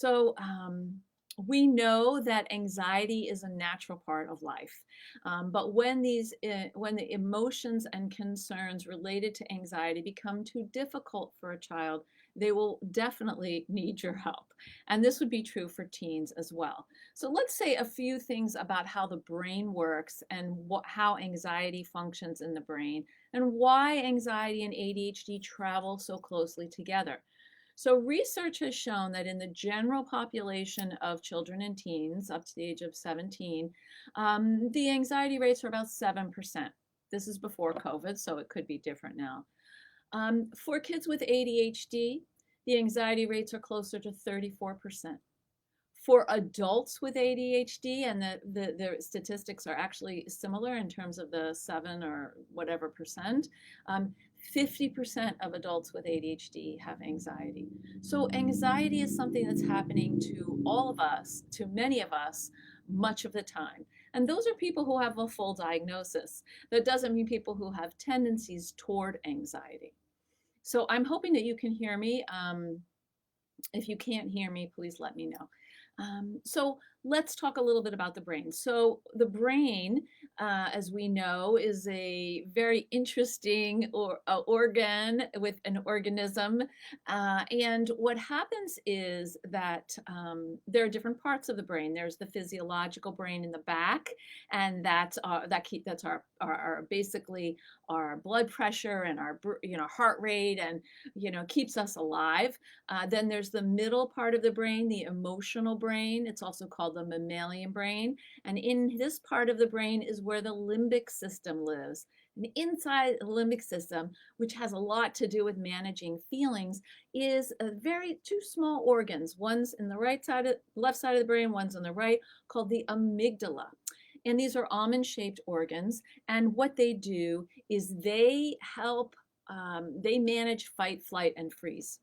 So we know that anxiety is a natural part of life, but when the emotions and concerns related to anxiety become too difficult for a child, they will definitely need your help. And this would be true for teens as well. So let's say a few things about how the brain works and how anxiety functions in the brain and why anxiety and ADHD travel so closely together. So research has shown that in the general population of children and teens up to the age of 17, the anxiety rates are about 7%. This is before COVID, so it could be different now. For kids with ADHD, the anxiety rates are closer to 34%. For adults with ADHD, and the statistics are actually similar in terms of the 7 or whatever percent, 50% of adults with ADHD have anxiety. So anxiety is something that's happening to all of us, to many of us, much of the time. And those are people who have a full diagnosis. That doesn't mean people who have tendencies toward anxiety. So I'm hoping that you can hear me. If you can't hear me, please let me know. So let's talk a little bit about the brain. So the brain, as we know, is a very interesting organ with an organism. And what happens is that there are different parts of the brain. There's the physiological brain in the back, and that's our basically our blood pressure and our heart rate, and keeps us alive. Then there's the middle part of the brain, the emotional brain. It's also called the mammalian brain. And in this part of the brain is where the limbic system lives. And inside the limbic system, which has a lot to do with managing feelings, is two small organs. One's in the left side of the brain, one's on the right, called the amygdala. And these are almond-shaped organs. And what they do is they help, they manage fight, flight, and freeze.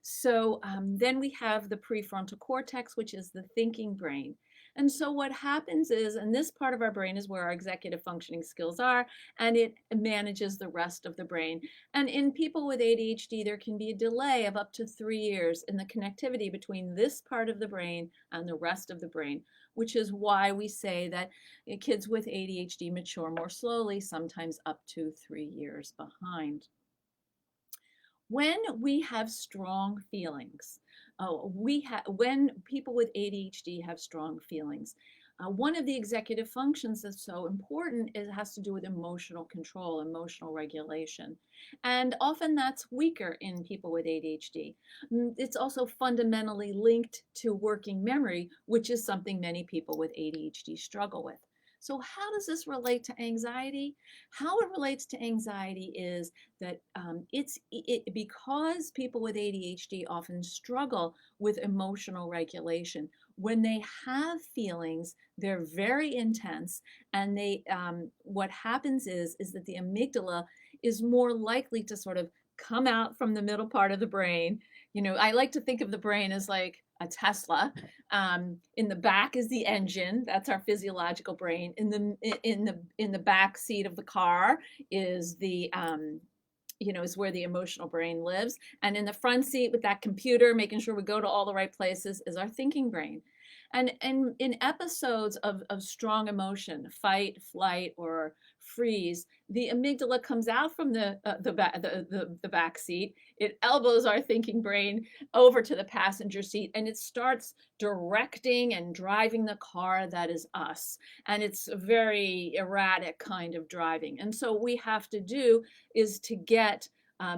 So then we have the prefrontal cortex, which is the thinking brain. And so what happens is, and this part of our brain is where our executive functioning skills are, and it manages the rest of the brain. And in people with ADHD, there can be a delay of up to 3 years in the connectivity between this part of the brain and the rest of the brain, which is why we say that kids with ADHD mature more slowly, sometimes up to 3 years behind. When we have strong feelings, when people with ADHD have strong feelings, one of the executive functions that's so important has to do with emotional control, emotional regulation. And often that's weaker in people with ADHD. It's also fundamentally linked to working memory, which is something many people with ADHD struggle with. So how does this relate to anxiety? How it relates to anxiety is that because people with ADHD often struggle with emotional regulation. When they have feelings, they're very intense, and what happens is that the amygdala is more likely to sort of come out from the middle part of the brain. I like to think of the brain as like a Tesla. In the back is the engine. That's our physiological brain. In the back seat of the car is is where the emotional brain lives. And in the front seat with that computer, making sure we go to all the right places, is our thinking brain. And in episodes of strong emotion, fight, flight, or freeze, the amygdala comes out from the back seat. It elbows our thinking brain over to the passenger seat, and it starts directing and driving the car that is us. And it's a very erratic kind of driving. And so what we have to do is to get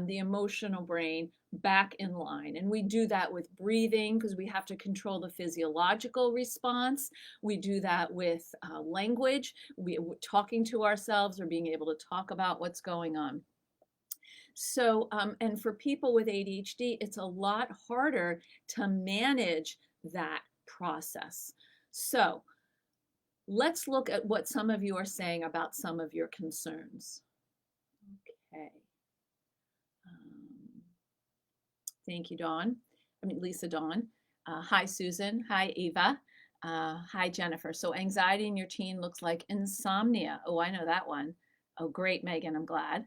the emotional brain back in line. And we do that with breathing, because we have to control the physiological response. We do that with language, talking to ourselves or being able to talk about what's going on. So, and for people with ADHD, it's a lot harder to manage that process. So let's look at what some of you are saying about some of your concerns. Okay. Thank you, Lisa Dawn. Hi, Susan. Hi, Eva. Hi, Jennifer. So anxiety in your teen looks like insomnia. Oh, I know that one. Oh, great, Megan. I'm glad.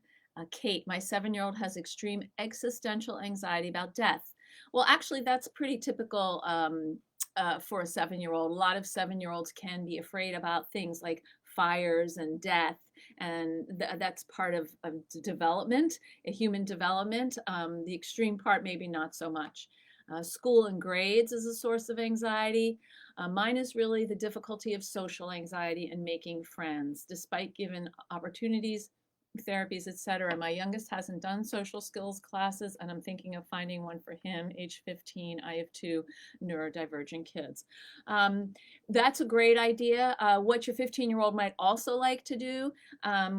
Kate, my 7-year-old has extreme existential anxiety about death. Well, actually, that's pretty typical for a 7-year-old. A lot of 7-year-olds can be afraid about things like fires and death, and that's part of development, human development. The extreme part, maybe not so much. School and grades is a source of anxiety. Mine is really the difficulty of social anxiety and making friends, despite given opportunities, therapies, etc. My youngest hasn't done social skills classes, and I'm thinking of finding one for him, age 15. I have 2 neurodivergent kids. That's a great idea. What your 15-year-old might also like to do,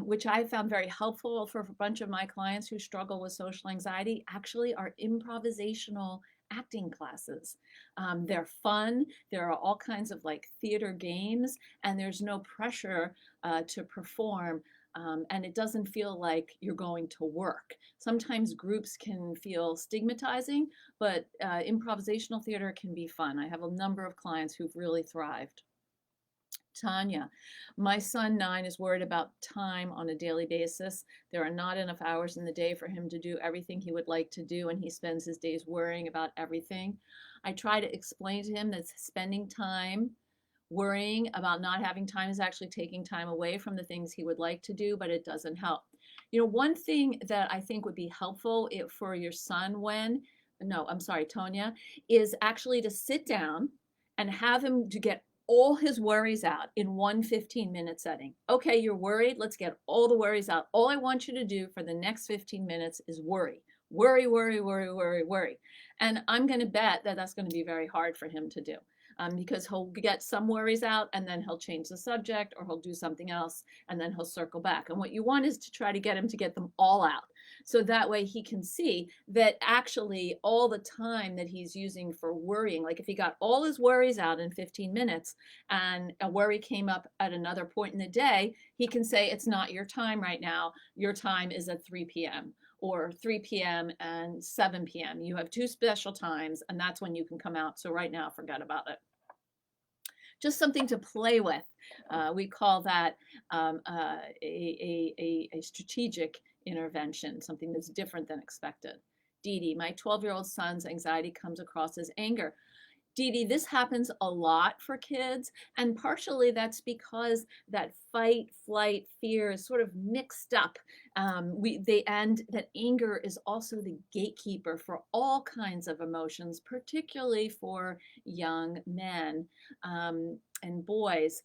which I found very helpful for a bunch of my clients who struggle with social anxiety, actually are improvisational acting classes. They're fun. There are all kinds of like theater games, and there's no pressure to perform. And it doesn't feel like you're going to work. Sometimes groups can feel stigmatizing, but improvisational theater can be fun. I have a number of clients who've really thrived. Tanya, my son 9 is worried about time on a daily basis. There are not enough hours in the day for him to do everything he would like to do, and he spends his days worrying about everything. I try to explain to him that spending time worrying about not having time is actually taking time away from the things he would like to do, but it doesn't help. You know, one thing that I think would be helpful for your son Tonya, is actually to sit down and have him to get all his worries out in one 15-minute setting. Okay, you're worried. Let's get all the worries out. All I want you to do for the next 15 minutes is worry. Worry, worry, worry, worry, worry. And I'm going to bet that that's going to be very hard for him to do. Because he'll get some worries out and then he'll change the subject or he'll do something else and then he'll circle back. And what you want is to try to get him to get them all out. So that way he can see that actually all the time that he's using for worrying, like if he got all his worries out in 15 minutes and a worry came up at another point in the day, he can say, it's not your time right now. Your time is at 3 p.m. or 3 p.m. and 7 p.m. You have 2 special times, and that's when you can come out. So right now, forget about it. Just something to play with. We call that a strategic intervention, something that's different than expected. Dee Dee, my 12-year-old son's anxiety comes across as anger. Dee Dee, this happens a lot for kids, and partially that's because that fight, flight, fear is sort of mixed up. And that anger is also the gatekeeper for all kinds of emotions, particularly for young men and boys.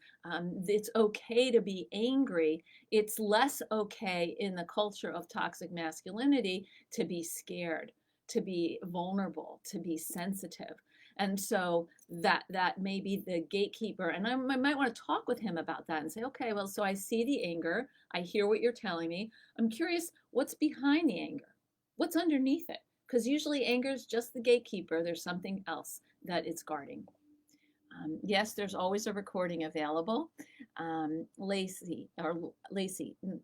It's okay to be angry. It's less okay in the culture of toxic masculinity to be scared, to be vulnerable, to be sensitive. And so that may be the gatekeeper. And I might want to talk with him about that and say, okay, well, so I see the anger. I hear what you're telling me. I'm curious, what's behind the anger? What's underneath it? Because usually anger is just the gatekeeper. There's something else that it's guarding. Yes, there's always a recording available. Lacey,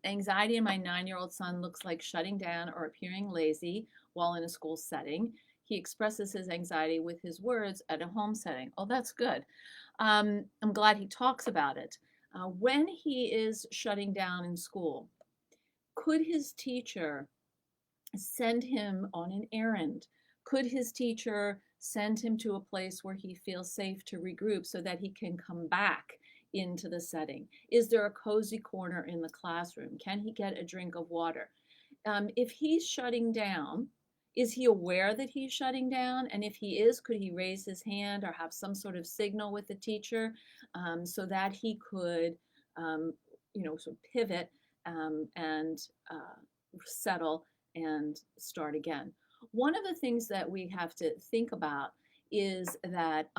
anxiety in my 9-year-old son looks like shutting down or appearing lazy while in a school setting. He expresses his anxiety with his words at a home setting. Oh, that's good. I'm glad he talks about it. When he is shutting down in school, could his teacher send him on an errand? Could his teacher send him to a place where he feels safe to regroup so that he can come back into the setting? Is there a cozy corner in the classroom? Can he get a drink of water? If he's shutting down, is he aware that he's shutting down? And if he is, could he raise his hand or have some sort of signal with the teacher so that he could, sort of pivot and settle and start again? One of the things that we have to think about is that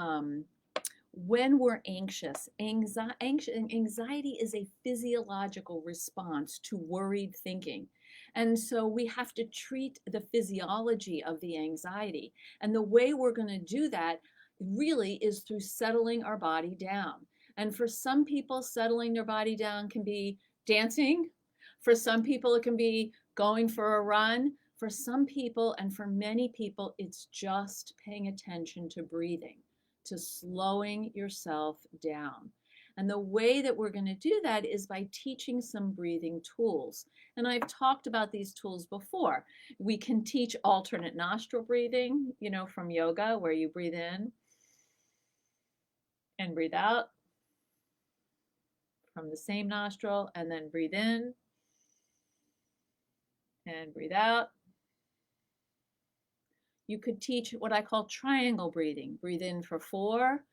when we're anxious, anxiety is a physiological response to worried thinking. And so we have to treat the physiology of the anxiety. And the way we're going to do that really is through settling our body down. And for some people, settling their body down can be dancing. For some people, it can be going for a run. For some people, and for many people, it's just paying attention to breathing, to slowing yourself down. And the way that we're going to do that is by teaching some breathing tools. And I've talked about these tools before. We can teach alternate nostril breathing, from yoga, where you breathe in and breathe out from the same nostril, and then breathe in and breathe out. You could teach what I call triangle breathing. Breathe in for 4.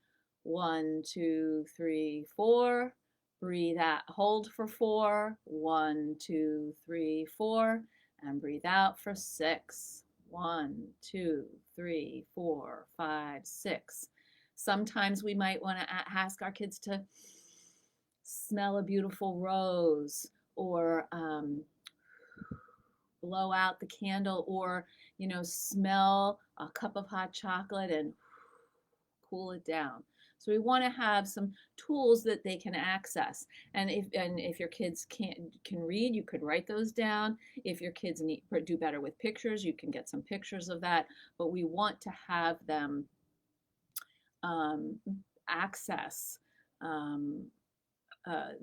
1, 2, 3, 4. Breathe out, hold for 4. 1, 2, 3, 4. And breathe out for 6. 1, 2, 3, 4, 5, 6. Sometimes we might want to ask our kids to smell a beautiful rose, or blow out the candle, or smell a cup of hot chocolate and cool it down. So we want to have some tools that they can access. And if your kids can read, you could write those down. If your kids do better with pictures, you can get some pictures of that. But we want to have them access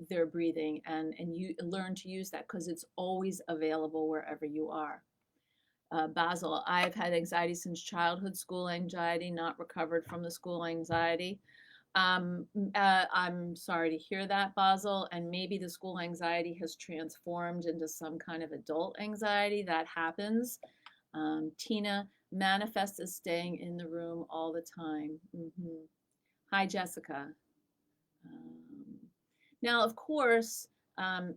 their breathing, and you learn to use that, because it's always available wherever you are. Basil, I've had anxiety since childhood, school anxiety, not recovered from the school anxiety. I'm sorry to hear that, Basil, and maybe the school anxiety has transformed into some kind of adult anxiety. That happens. Tina, manifest as staying in the room all the time. Hi, Jessica. Now, of course,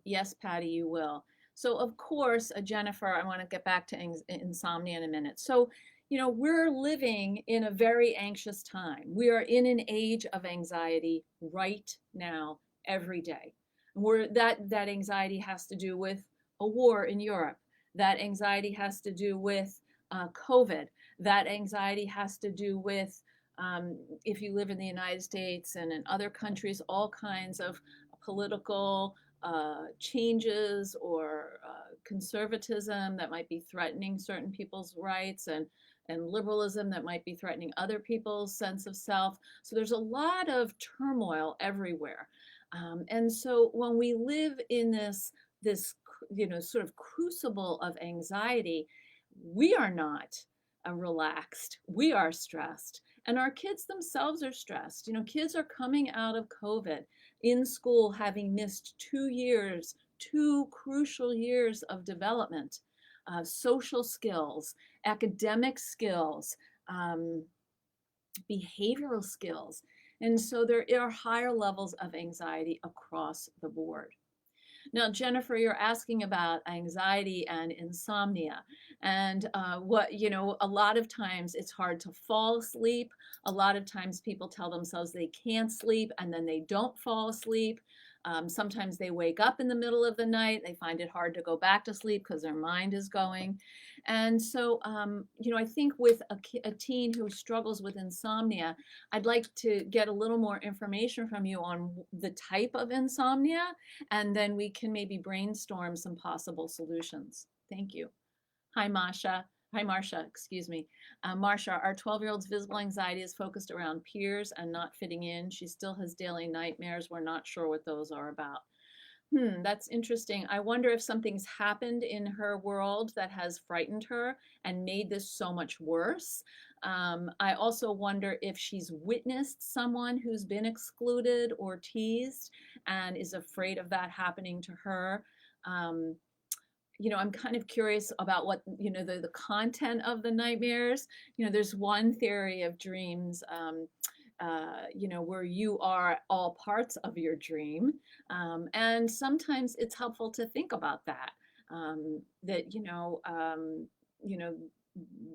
yes, Patty, you will. So, of course, Jennifer, I want to get back to insomnia in a minute. So, we're living in a very anxious time. We are in an age of anxiety right now, every day. That anxiety has to do with a war in Europe. That anxiety has to do with COVID. That anxiety has to do with, if you live in the United States and in other countries, all kinds of political changes or conservatism that might be threatening certain people's rights, and liberalism that might be threatening other people's sense of self. So there's a lot of turmoil everywhere. And so when we live in this sort of crucible of anxiety, we are not relaxed. We are stressed. And our kids themselves are stressed. Kids are coming out of COVID in school having missed 2 years, 2 crucial years of development, social skills, academic skills, behavioral skills. And so there are higher levels of anxiety across the board. Now, Jennifer, you're asking about anxiety and insomnia. And a lot of times it's hard to fall asleep. A lot of times people tell themselves they can't sleep, and then they don't fall asleep. Sometimes they wake up in the middle of the night. They find it hard to go back to sleep because their mind is going. And so, I think with a teen who struggles with insomnia, I'd like to get a little more information from you on the type of insomnia, and then we can maybe brainstorm some possible solutions. Thank you. Hi, Masha. Hi, Marcia, excuse me. Marcia, our 12-year-old's visible anxiety is focused around peers and not fitting in. She still has daily nightmares. We're not sure what those are about. That's interesting. I wonder if something's happened in her world that has frightened her and made this so much worse. I also wonder if she's witnessed someone who's been excluded or teased and is afraid of that happening to her. I'm kind of curious about what, the content of the nightmares. There's one theory of dreams, where you are all parts of your dream. And sometimes it's helpful to think about that,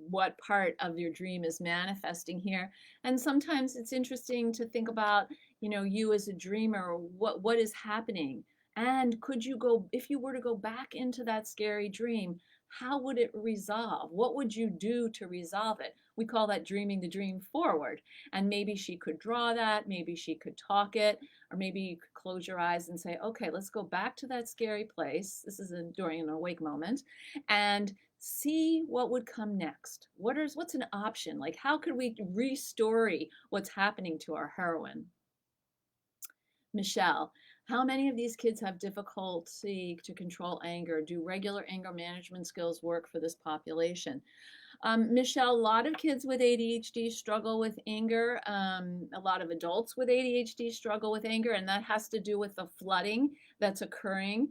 what part of your dream is manifesting here. And sometimes it's interesting to think about, you as a dreamer, what is happening. And could you go, if you were to go back into that scary dream, how would it resolve? What would you do to resolve it? We call that dreaming the dream forward. And maybe she could draw that, maybe she could talk it, or maybe you could close your eyes and say, okay, let's go back to that scary place. This is during an awake moment, and see what would come next. What's an option? Like, how could we re-story what's happening to our heroine? Michelle, how many of these kids have difficulty to control anger? Do regular anger management skills work for this population? Michelle, a lot of kids with ADHD struggle with anger. A lot of adults with ADHD struggle with anger, and that has to do with the flooding that's occurring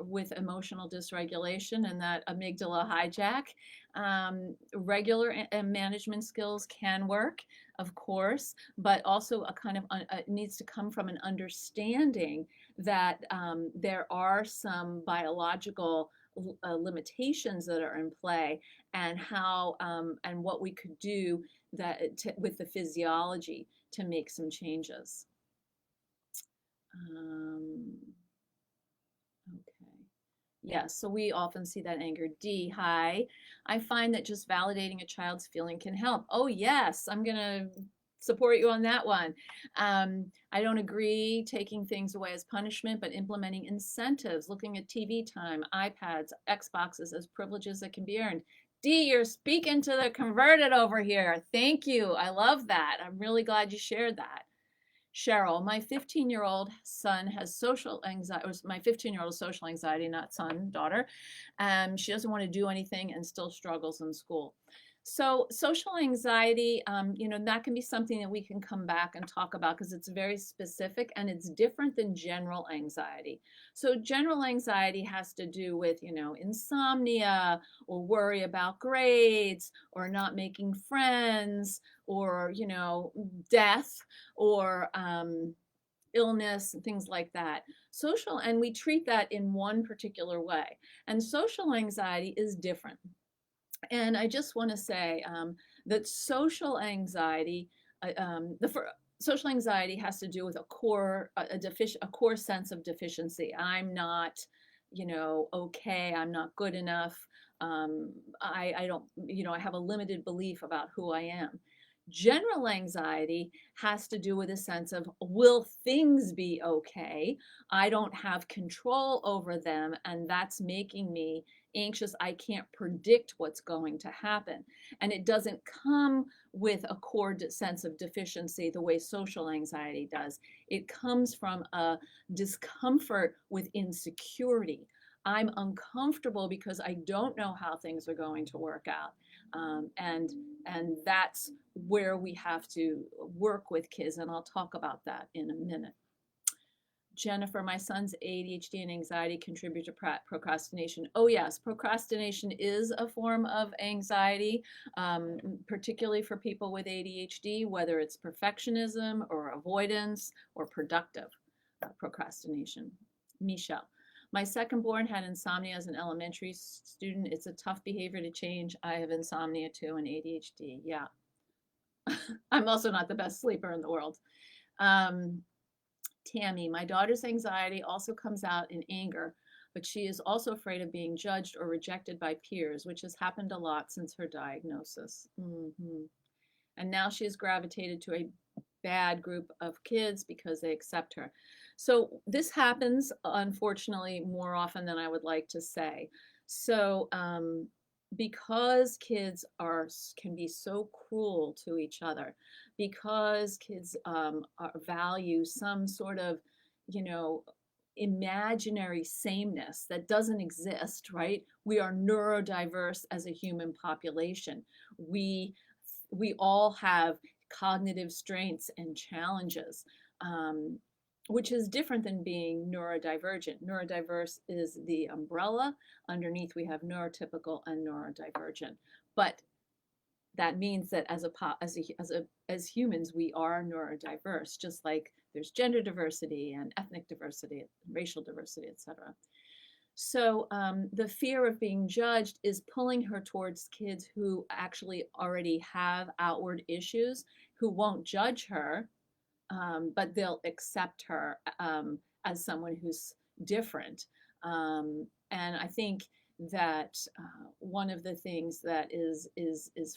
with emotional dysregulation and that amygdala hijack. Regular management skills can work, of course, but also a kind of it needs to come from an understanding that there are some biological limitations that are in play, and how and what we could do with the physiology to make some changes. Okay. Yes, so we often see that anger. D, hi. I find that just validating a child's feeling can help. Oh, yes, I'm going to support you on that one. I don't agree taking things away as punishment, but implementing incentives, looking at TV time, iPads, Xboxes as privileges that can be earned. D, you're speaking to the converted over here. Thank you. I love that. I'm really glad you shared that. Cheryl, my 15-year-old son has social anxiety, my 15-year-old is social anxiety, not son, daughter. She doesn't want to do anything and still struggles in school. So social anxiety, that can be something that we can come back and talk about because it's very specific and it's different than general anxiety. So general anxiety has to do with, insomnia or worry about grades or not making friends or, death or illness and things like that. And we treat that in one particular way. And social anxiety is different. And I just want to say that social anxiety, social anxiety has to do with a core sense of deficiency. I'm not, okay. I'm not good enough. I don't, I have a limited belief about who I am. General anxiety has to do with a sense of, will things be okay? I don't have control over them, and that's making me anxious. I can't predict what's going to happen. And it doesn't come with a core sense of deficiency the way social anxiety does. It comes from a discomfort with insecurity. I'm uncomfortable because I don't know how things are going to work out. And that's where we have to work with kids, and I'll talk about that in a minute. Jennifer, my son's ADHD and anxiety contribute to procrastination. Oh yes, procrastination is a form of anxiety, particularly for people with ADHD, whether it's perfectionism or avoidance or productive procrastination. Michelle, my second born had insomnia as an elementary student. It's a tough behavior to change. I have insomnia too and ADHD. Yeah. I'm also not the best sleeper in the world. Tammy, my daughter's anxiety also comes out in anger, but she is also afraid of being judged or rejected by peers, which has happened a lot since her diagnosis. And now she has gravitated to a bad group of kids because they accept her. So this happens, unfortunately, more often than I would like to say. So because kids can be so cruel to each other, because kids value some sort of, imaginary sameness that doesn't exist, right? We are neurodiverse as a human population. We all have cognitive strengths and challenges, which is different than being neurodivergent. Neurodiverse is the umbrella. Underneath we have neurotypical and neurodivergent. But that means that as humans, we are neurodiverse, just like there's gender diversity and ethnic diversity, racial diversity, etc. So the fear of being judged is pulling her towards kids who actually already have outward issues, who won't judge her, but they'll accept her as someone who's different. And I think that one of the things that is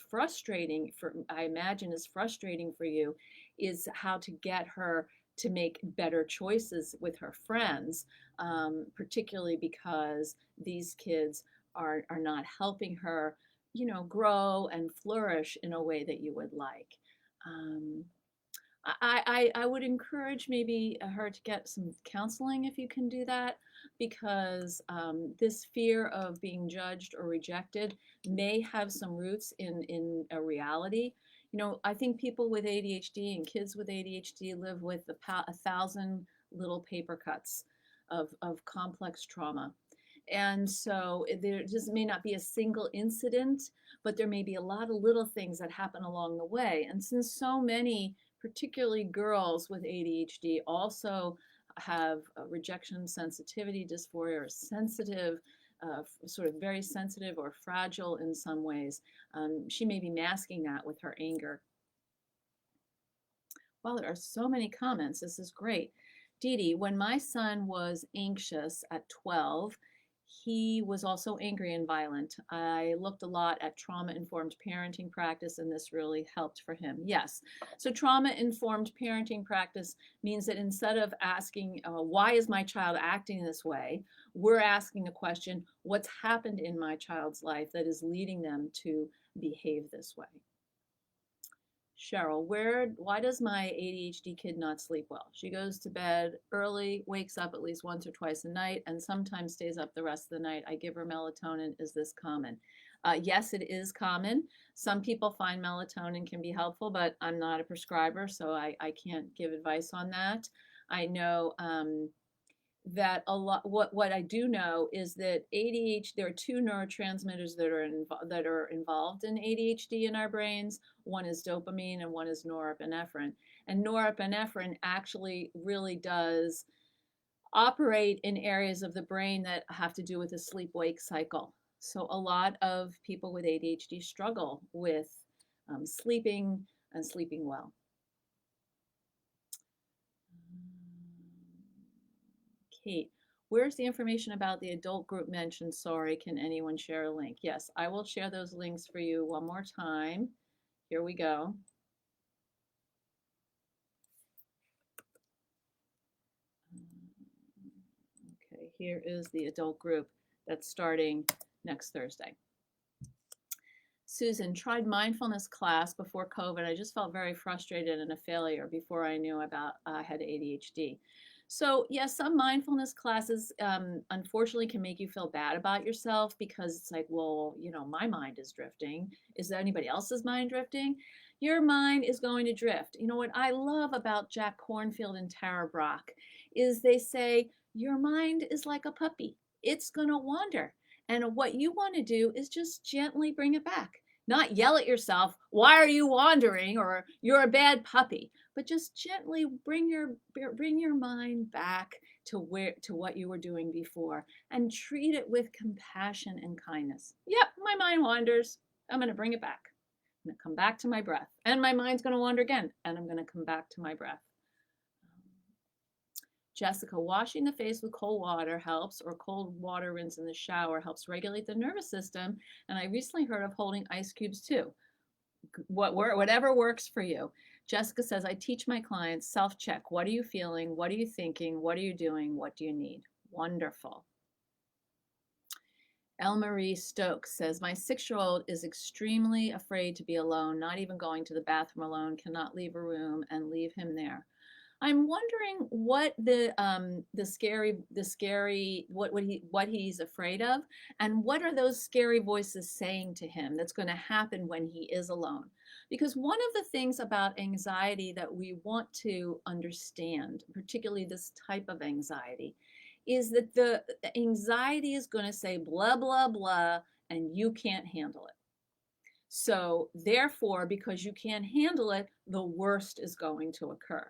frustrating I imagine is frustrating for you, is how to get her to make better choices with her friends, particularly because these kids are not helping her, grow and flourish in a way that you would like. I would encourage maybe her to get some counseling if you can do that, because this fear of being judged or rejected may have some roots in a reality. You know, I think people with ADHD and kids with ADHD live with a thousand little paper cuts of complex trauma. And so there just may not be a single incident, but there may be a lot of little things that happen along the way. And since so many, particularly girls with ADHD, also have rejection sensitivity dysphoria, or sensitive, sort of very sensitive or fragile in some ways, she may be masking that with her anger. Wow, there are so many comments. This is great. Dee Dee, when my son was anxious at 12, he was also angry and violent. I looked a lot at trauma-informed parenting practice, and this really helped for him. Yes. So trauma-informed parenting practice means that instead of asking, why is my child acting this way, we're asking the question, what's happened in my child's life that is leading them to behave this way? Cheryl, why does my ADHD kid not sleep well? She goes to bed early, wakes up at least once or twice a night, and sometimes stays up the rest of the night. I give her melatonin. Is this common? Yes, it is common. Some people find melatonin can be helpful, but I'm not a prescriber, so I can't give advice on that. I know that a lot, what I do know is that ADHD, there are two neurotransmitters that are involved in ADHD in our brains. One is dopamine and one is norepinephrine. And norepinephrine actually really does operate in areas of the brain that have to do with the sleep-wake cycle. So a lot of people with ADHD struggle with sleeping and sleeping well. Kate, where's the information about the adult group mentioned? Sorry, can anyone share a link? Yes, I will share those links for you one more time. Here we go. Okay, here is the adult group that's starting next Thursday. Susan, tried mindfulness class before COVID. I just felt very frustrated and a failure before I knew about I had ADHD. So yes, some mindfulness classes unfortunately can make you feel bad about yourself, because it's like, well, you know, my mind is drifting. Is there anybody else's mind drifting? Your mind is going to drift. You know what I love about Jack Kornfield and Tara Brach is they say your mind is like a puppy. It's going to wander. And what you want to do is just gently bring it back. Not yell at yourself, why are you wandering, or you're a bad puppy, but just gently bring your mind back to what you were doing before, and treat it with compassion and kindness. Yep, my mind wanders. I'm going to bring it back. I'm going to come back to my breath, and my mind's going to wander again, and I'm going to come back to my breath. Jessica, washing the face with cold water helps, or cold water rinse in the shower helps regulate the nervous system. And I recently heard of holding ice cubes too. Whatever works for you. Jessica says, I teach my clients self-check. What are you feeling? What are you thinking? What are you doing? What do you need? Wonderful. Elmarie Stokes says, my 6-year-old is extremely afraid to be alone, not even going to the bathroom alone, cannot leave a room, and leave him there. I'm wondering what what he's afraid of, and what are those scary voices saying to him that's going to happen when he is alone. Because one of the things about anxiety that we want to understand, particularly this type of anxiety, is that the anxiety is going to say blah, blah, blah, and you can't handle it. So therefore, because you can't handle it, the worst is going to occur.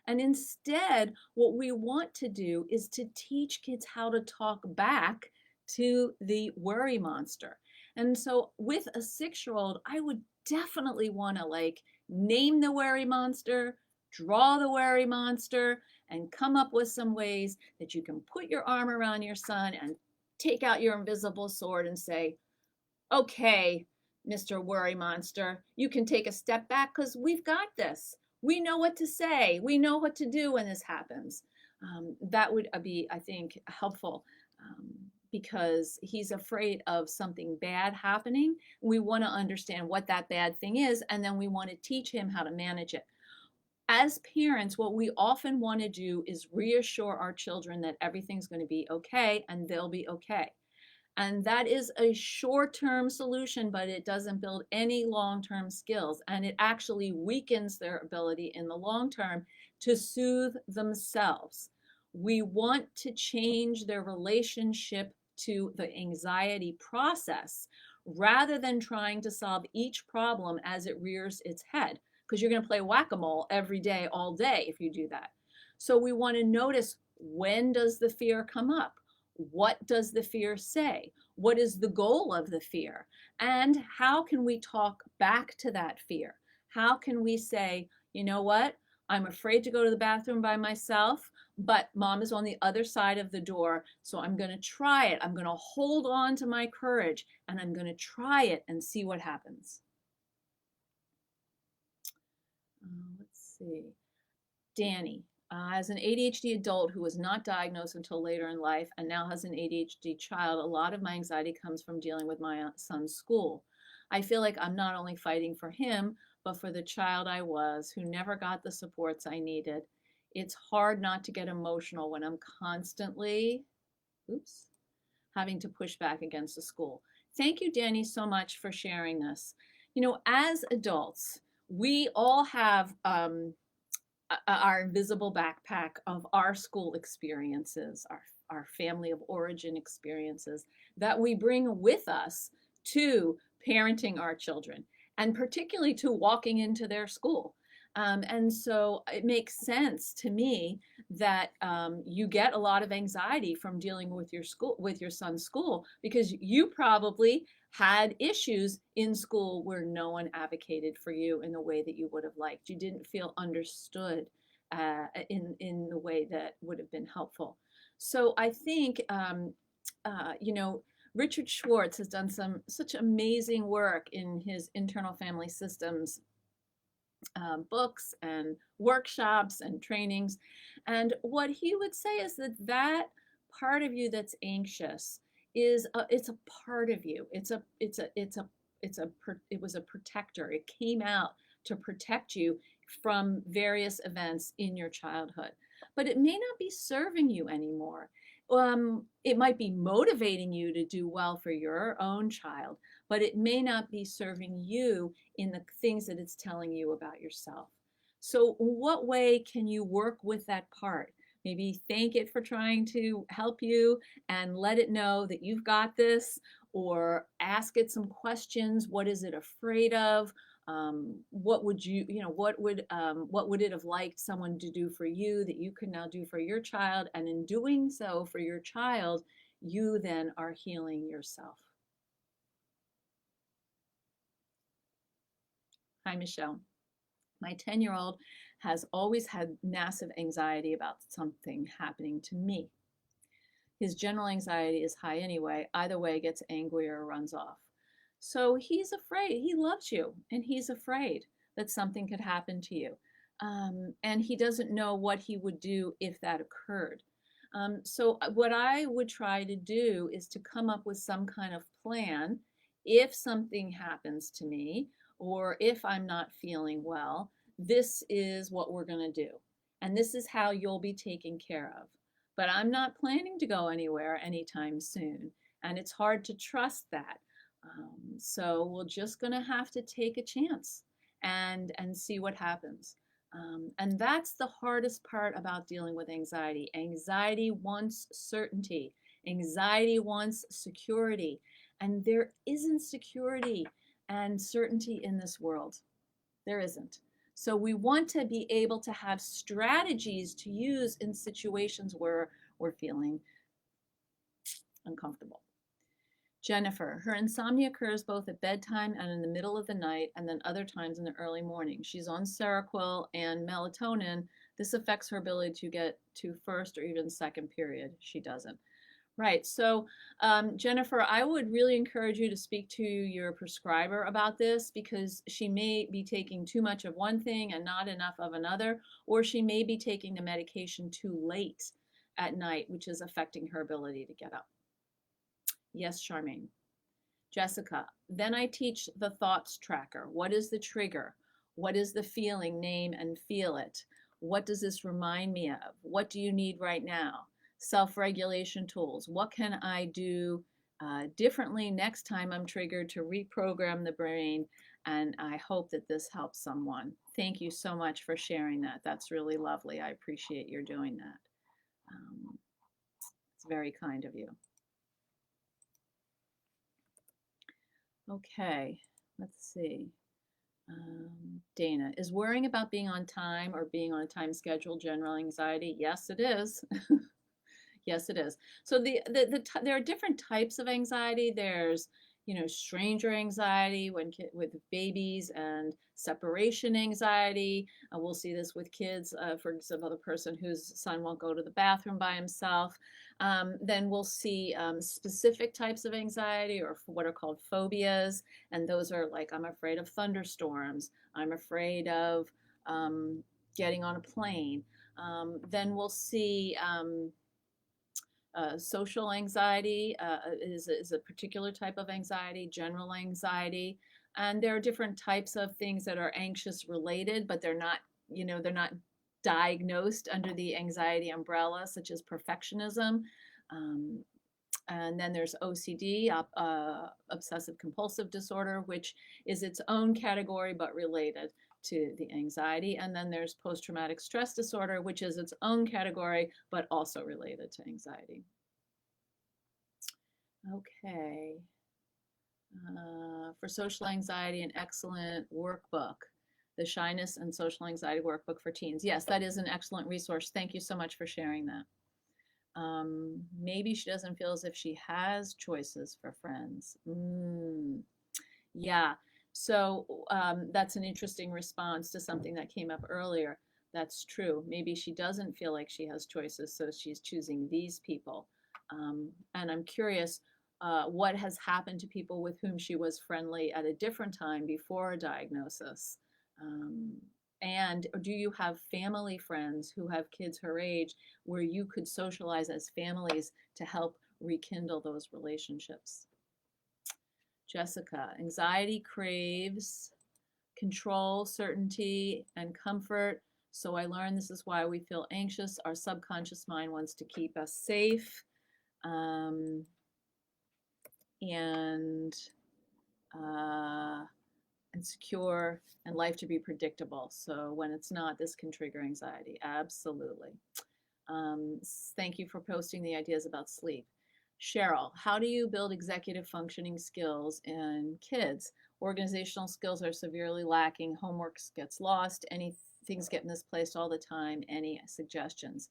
And instead, what we want to do is to teach kids how to talk back to the worry monster. And so with a 6-year-old, I would definitely want to name the worry monster, draw the worry monster, and come up with some ways that you can put your arm around your son and take out your invisible sword and say, okay, Mr. Worry Monster, you can take a step back because we've got this. We know what to say. We know what to do when this happens. That would be, I think, helpful because he's afraid of something bad happening. We want to understand what that bad thing is, and then we want to teach him how to manage it. As parents, what we often want to do is reassure our children that everything's going to be okay and they'll be okay. And that is a short-term solution, but it doesn't build any long-term skills. And it actually weakens their ability in the long term to soothe themselves. We want to change their relationship to the anxiety process rather than trying to solve each problem as it rears its head, because you're going to play whack-a-mole every day, all day if you do that. So we want to notice, when does the fear come up? What does the fear say? What is the goal of the fear? And how can we talk back to that fear? How can we say, you know what? I'm afraid to go to the bathroom by myself, but mom is on the other side of the door, so I'm going to try it. I'm going to hold on to my courage, and I'm going to try it and see what happens. Let's see. Danny. As an ADHD adult who was not diagnosed until later in life and now has an ADHD child, a lot of my anxiety comes from dealing with my son's school. I feel like I'm not only fighting for him, but for the child I was, who never got the supports I needed. It's hard not to get emotional when I'm constantly, having to push back against the school. Thank you, Danny, so much for sharing this. You know, as adults, we all have our invisible backpack of our school experiences, our family of origin experiences that we bring with us to parenting our children, and particularly to walking into their school. And so it makes sense to me that you get a lot of anxiety from dealing with your school, with your son's school, because you probably had issues in school where no one advocated for you in the way that you would have liked. You didn't feel understood in the way that would have been helpful. So I think, you know, Richard Schwartz has done such amazing work in his internal family systems books and workshops and trainings. And what he would say is that that part of you that's anxious is it's a part of you. It was a protector. It came out to protect you from various events in your childhood. But it may not be serving you anymore. It might be motivating you to do well for your own child, but it may not be serving you in the things that it's telling you about yourself. So what way can you work with that part? Maybe thank it for trying to help you and let it know that you've got this, or ask it some questions. What is it afraid of? What would what would it have liked someone to do for you that you can now do for your child? And in doing so for your child, you then are healing yourself. Hi, Michelle. My 10-year-old has always had massive anxiety about something happening to me. His general anxiety is high anyway. Either way, gets angry or runs off. So he's afraid. He loves you, and he's afraid that something could happen to you. And he doesn't know what he would do if that occurred. So what I would try to do is to come up with some kind of plan if something happens to me, or if I'm not feeling well. This is what we're going to do, and this is how you'll be taken care of. But I'm not planning to go anywhere anytime soon, and it's hard to trust that. So we're just going to have to take a chance and see what happens. And that's the hardest part about dealing with anxiety. Anxiety wants certainty. Anxiety wants security. And there isn't security and certainty in this world. There isn't. So we want to be able to have strategies to use in situations where we're feeling uncomfortable. Jennifer, her insomnia occurs both at bedtime and in the middle of the night, and then other times in the early morning. She's on Seroquel and melatonin. This affects her ability to get to first or even second period. She doesn't. Right. So, Jennifer, I would really encourage you to speak to your prescriber about this, because she may be taking too much of one thing and not enough of another, or she may be taking the medication too late at night, which is affecting her ability to get up. Yes, Charmaine. Jessica, then I teach the thoughts tracker. What is the trigger? What is the feeling? Name and feel it. What does this remind me of? What do you need right now? Self-regulation tools. What can I do differently next time I'm triggered to reprogram the brain? And I hope that this helps someone. Thank you so much for sharing that. That's really lovely. I appreciate your doing that. It's very kind of you. Okay, let's see. Dana, is worrying about being on time or being on a time schedule general anxiety? Yes, it is. Yes, it is. So there are different types of anxiety. There's, stranger anxiety with babies and separation anxiety. We'll see this with kids. For example, the person whose son won't go to the bathroom by himself. Then we'll see specific types of anxiety or what are called phobias. And those are like, I'm afraid of thunderstorms. I'm afraid of getting on a plane. Then we'll see social anxiety is a particular type of anxiety, general anxiety. And there are different types of things that are anxious related, but they're not, they're not diagnosed under the anxiety umbrella, such as perfectionism. And then there's OCD, obsessive compulsive disorder, which is its own category but related to the anxiety. And then there's post-traumatic stress disorder, which is its own category but also related to anxiety. Okay. For social anxiety, an excellent workbook, the Shyness and Social Anxiety Workbook for Teens. Yes, that is an excellent resource. Thank you so much for sharing that. Maybe she doesn't feel as if she has choices for friends. Yeah, so that's an interesting response to something that came up earlier. That's true. Maybe she doesn't feel like she has choices, so she's choosing these people. And I'm curious what has happened to people with whom she was friendly at a different time before a diagnosis. And do you have family friends who have kids her age where you could socialize as families to help rekindle those relationships? Jessica, anxiety craves control, certainty, and comfort. So I learned this is why we feel anxious. Our subconscious mind wants to keep us safe and secure, and life to be predictable. So when it's not, this can trigger anxiety. Absolutely. Thank you for posting the ideas about sleep. Cheryl, how do you build executive functioning skills in kids? Organizational skills are severely lacking. Homework gets lost. Things get misplaced all the time. Any suggestions?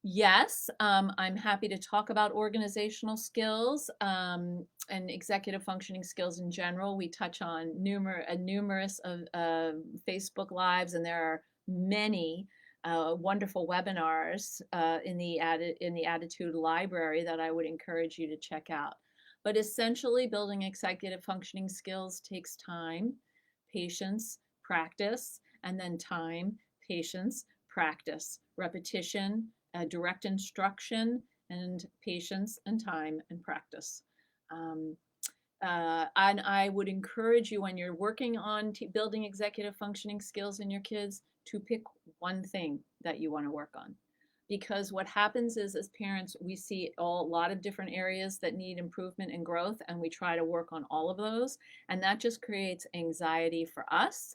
Yes, I'm happy to talk about organizational skills and executive functioning skills in general. We touch on numerous of Facebook Lives, and there are many wonderful webinars in the Attitude Library that I would encourage you to check out. But essentially, building executive functioning skills takes time, patience, practice, and then time, patience, practice, repetition, direct instruction, and patience and time and practice. And I would encourage you when you're working on building executive functioning skills in your kids to pick one thing that you want to work on. Because what happens is, as parents, we see a lot of different areas that need improvement and growth, and we try to work on all of those. And that just creates anxiety for us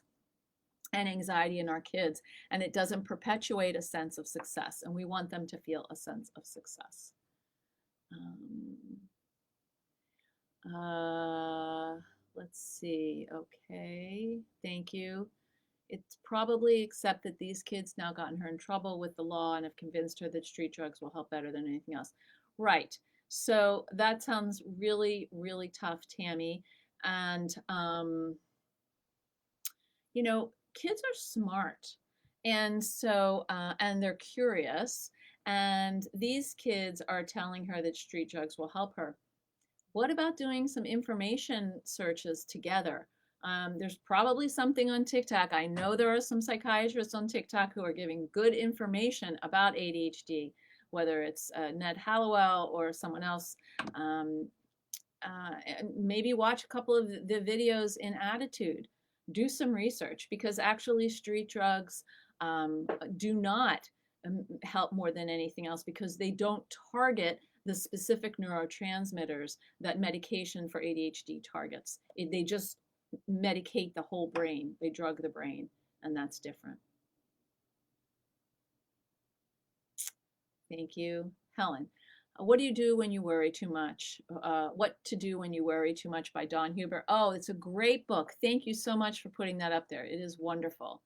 and anxiety in our kids, and it doesn't perpetuate a sense of success, and we want them to feel a sense of success. Let's see. Okay, thank you. It's probably accept that these kids now gotten her in trouble with the law and have convinced her that street drugs will help better than anything else. Right. So that sounds really, really tough, Tammy. And kids are smart, and so and they're curious, and these kids are telling her that street drugs will help her. What about doing some information searches together? There's probably something on TikTok. I know there are some psychiatrists on TikTok who are giving good information about ADHD, whether it's Ned Hallowell or someone else. Maybe watch a couple of the videos in Attitude. do some research, because actually street drugs do not help more than anything else, because they don't target the specific neurotransmitters that medication for ADHD targets. They just medicate the whole brain. They drug the brain, and that's different. Thank you. Helen. What do you do when you worry too much? What to do when you worry too much by Dawn Huber. Oh, it's a great book. Thank you so much for putting that up there. It is wonderful.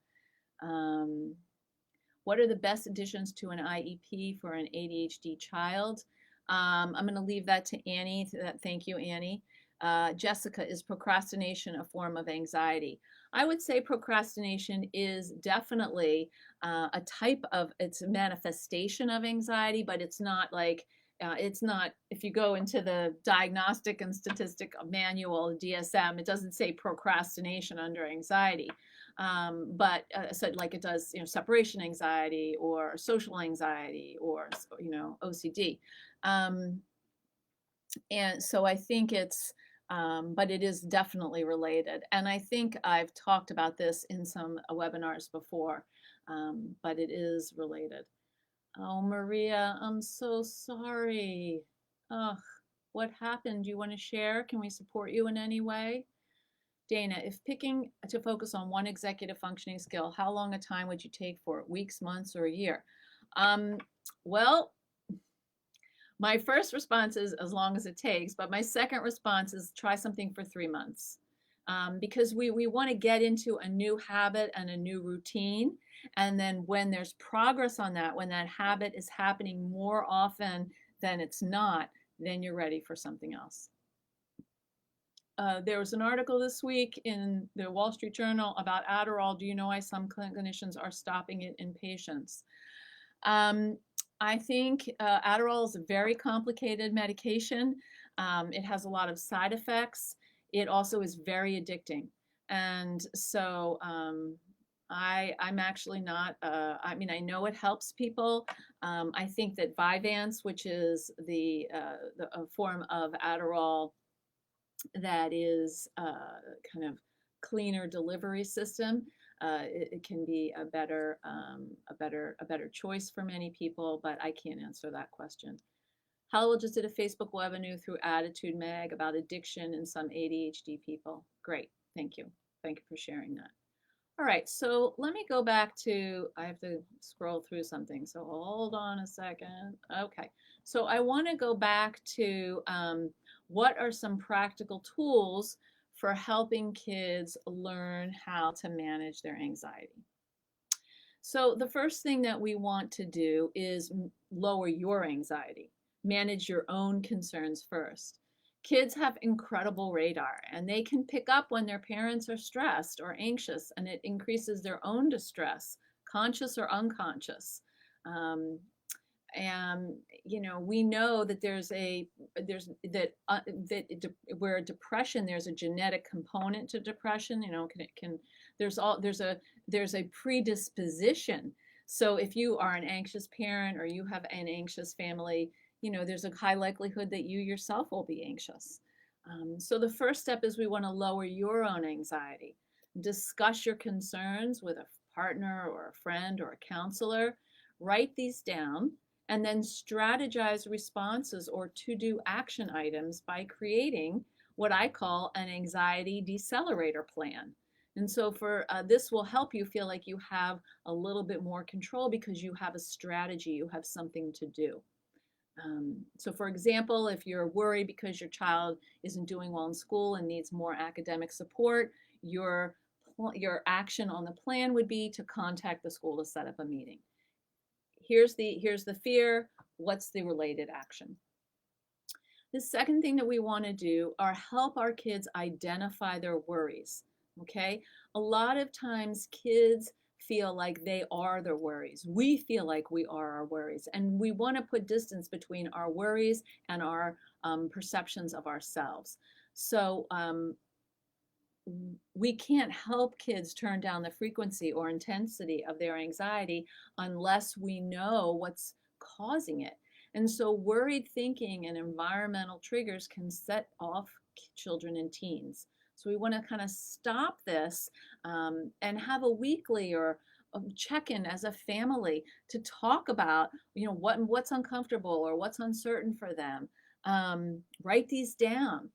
What are the best additions to an IEP for an ADHD child? I'm going to leave that to Annie. Thank you, Annie. Jessica, is procrastination a form of anxiety? I would say procrastination is definitely a type of, it's a manifestation of anxiety, but it's not like, it's not, if you go into the Diagnostic and Statistic Manual, DSM, it doesn't say procrastination under anxiety. But so like it does, separation anxiety or social anxiety or, OCD. And so I think it's, but it is definitely related. And I think I've talked about this in some webinars before, but it is related. Oh, Maria, I'm so sorry. Ugh, what happened? Do you want to share? Can we support you in any way? Dana, if picking to focus on one executive functioning skill, how long a time would you take for it? Weeks, months, or a year? Well, my first response is as long as it takes, but my second response is try something for 3 months. Because we want to get into a new habit and a new routine. And then when there's progress on that, when that habit is happening more often than it's not, then you're ready for something else. There was an article this week in the Wall Street Journal about Adderall. Do you know why some clinicians are stopping it in patients? I think Adderall is a very complicated medication. It has a lot of side effects. It also is very addicting. And so I'm actually not, I mean, I know it helps people. I think that Vyvanse, which is the form of Adderall that is kind of cleaner delivery system, it can be a better choice for many people, but I can't answer that question. Hallowell just did a Facebook webinar through Attitude Mag about addiction in some ADHD people. Great, thank you. Thank you for sharing that. All right, so let me go back to, I have to scroll through something, so hold on a second. Okay, so I want to go back to what are some practical tools for helping kids learn how to manage their anxiety. So the first thing that we want to do is lower your anxiety. Manage your own concerns first. Kids have incredible radar, and they can pick up when their parents are stressed or anxious, and it increases their own distress, conscious or unconscious. And we know that where depression, there's a genetic component to depression. There's a predisposition. So if you are an anxious parent or you have an anxious family, there's a high likelihood that you yourself will be anxious. So the first step is we want to lower your own anxiety. Discuss your concerns with a partner or a friend or a counselor. Write these down and then strategize responses or to-do action items by creating what I call an anxiety decelerator plan. And so this will help you feel like you have a little bit more control because you have a strategy, you have something to do. So for example, if you're worried because your child isn't doing well in school and needs more academic support, your action on the plan would be to contact the school to set up a meeting. Here's the fear, what's the related action? The second thing that we want to do are help our kids identify their worries, okay? A lot of times kids feel like they are their worries. We feel like we are our worries, and we want to put distance between our worries and our perceptions of ourselves. So we can't help kids turn down the frequency or intensity of their anxiety unless we know what's causing it. And so worried thinking and environmental triggers can set off children and teens. So we want to kind of stop this and have a weekly or a check-in as a family to talk about, what's uncomfortable or what's uncertain for them. Write these down.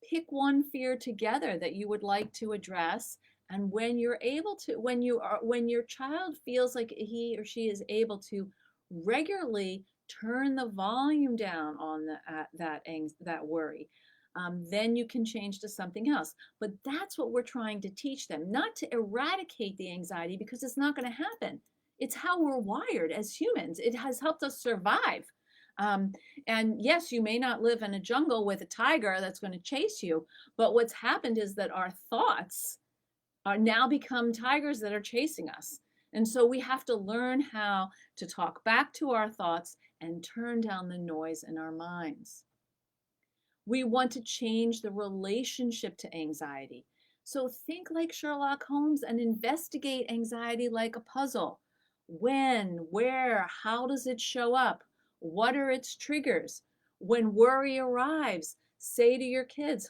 Pick one fear together that you would like to address. And when you're able to, when your child feels like he or she is able to regularly turn the volume down on that worry, then you can change to something else. But that's what we're trying to teach them, not to eradicate the anxiety, because it's not going to happen. It's how we're wired as humans. It has helped us survive. And yes, you may not live in a jungle with a tiger that's going to chase you, but what's happened is that our thoughts are now become tigers that are chasing us. And so we have to learn how to talk back to our thoughts and turn down the noise in our minds. We want to change the relationship to anxiety. So think like Sherlock Holmes and investigate anxiety like a puzzle. When, where, how does it show up? What are its triggers? When worry arrives, say to your kids,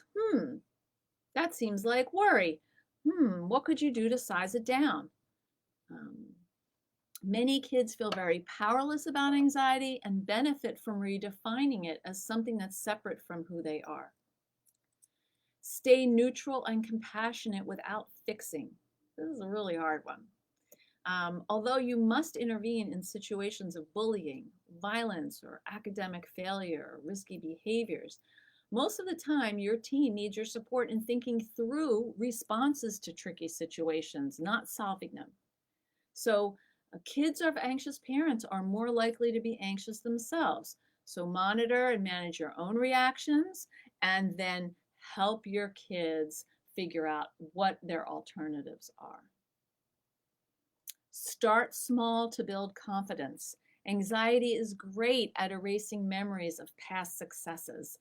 that seems like worry. What could you do to size it down? Many kids feel very powerless about anxiety and benefit from redefining it as something that's separate from who they are. Stay neutral and compassionate without fixing. This is a really hard one. Although you must intervene in situations of bullying, violence, or academic failure, or risky behaviors, most of the time your teen needs your support in thinking through responses to tricky situations, not solving them. So kids of anxious parents are more likely to be anxious themselves. So monitor and manage your own reactions, and then help your kids figure out what their alternatives are. Start small to build confidence. Anxiety is great at erasing memories of past successes,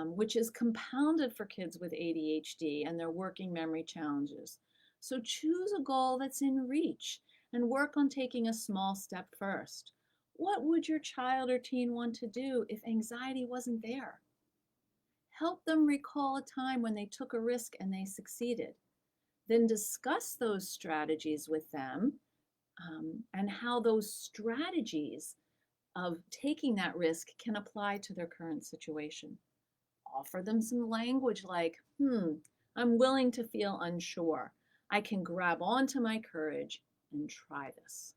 which is compounded for kids with ADHD and their working memory challenges. So choose a goal that's in reach and work on taking a small step first. What would your child or teen want to do if anxiety wasn't there? Help them recall a time when they took a risk and they succeeded. Then discuss those strategies with them and how those strategies of taking that risk can apply to their current situation. Offer them some language like, I'm willing to feel unsure. I can grab onto my courage and try this.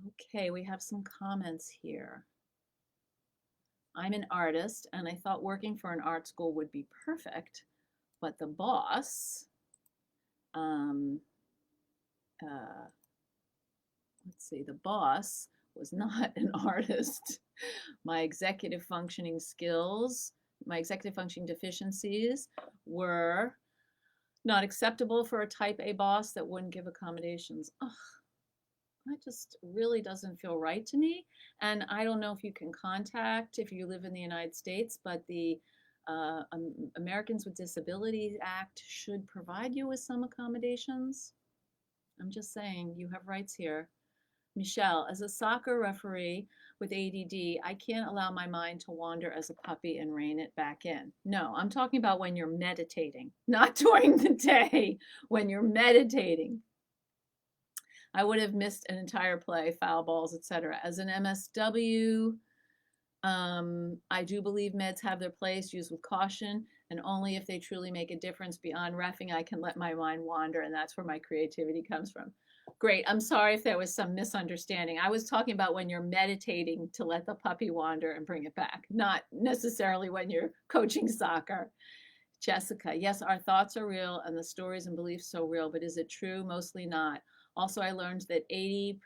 Okay, we have some comments here. I'm an artist and I thought working for an art school would be perfect, but the boss, the boss was not an artist. My executive functioning skills, my executive functioning deficiencies were not acceptable for a type A boss that wouldn't give accommodations. Ugh, that just really doesn't feel right to me. And I don't know if you can contact, if you live in the United States, but the Americans with Disabilities Act should provide you with some accommodations. I'm just saying, you have rights here. Michelle, as a soccer referee with ADD, I can't allow my mind to wander as a puppy and rein it back in. No, I'm talking about when you're meditating, not during the day, when you're meditating. I would have missed an entire play, foul balls, etc. As an MSW, I do believe meds have their place, used with caution, and only if they truly make a difference. Beyond reffing, I can let my mind wander, and that's where my creativity comes from. Great. I'm sorry if there was some misunderstanding. I was talking about when you're meditating to let the puppy wander and bring it back, not necessarily when you're coaching soccer. Jessica, yes, our thoughts are real and the stories and beliefs so real, but is it true? Mostly not. Also, I learned that 80%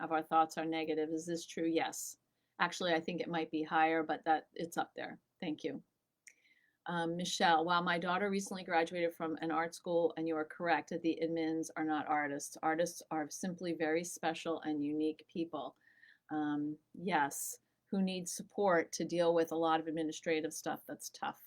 of our thoughts are negative. Is this true? Yes. Actually, I think it might be higher, but it's up there. Thank you. Michelle, while my daughter recently graduated from an art school, and you are correct that the admins are not artists. Artists are simply very special and unique people. Yes, who need support to deal with a lot of administrative stuff that's tough.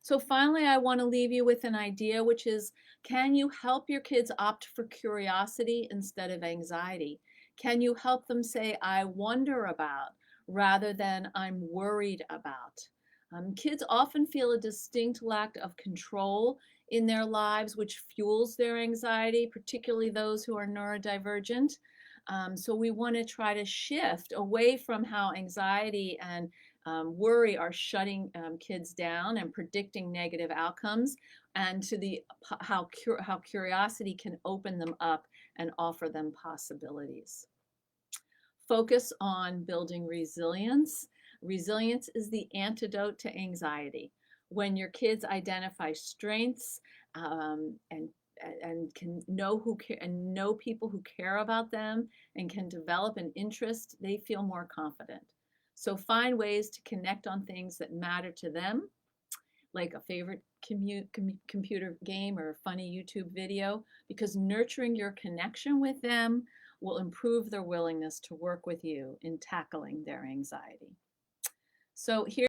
So finally, I want to leave you with an idea, which is, can you help your kids opt for curiosity instead of anxiety? Can you help them say, I wonder about, rather than I'm worried about? Kids often feel a distinct lack of control in their lives, which fuels their anxiety, particularly those who are neurodivergent. So we want to try to shift away from how anxiety and worry are shutting kids down and predicting negative outcomes, and to the how curiosity can open them up and offer them possibilities. Focus on building resilience. Resilience is the antidote to anxiety. When your kids identify strengths and can know know people who care about them and can develop an interest, they feel more confident. So find ways to connect on things that matter to them, like a favorite computer game or a funny YouTube video, because nurturing your connection with them will improve their willingness to work with you in tackling their anxiety. So here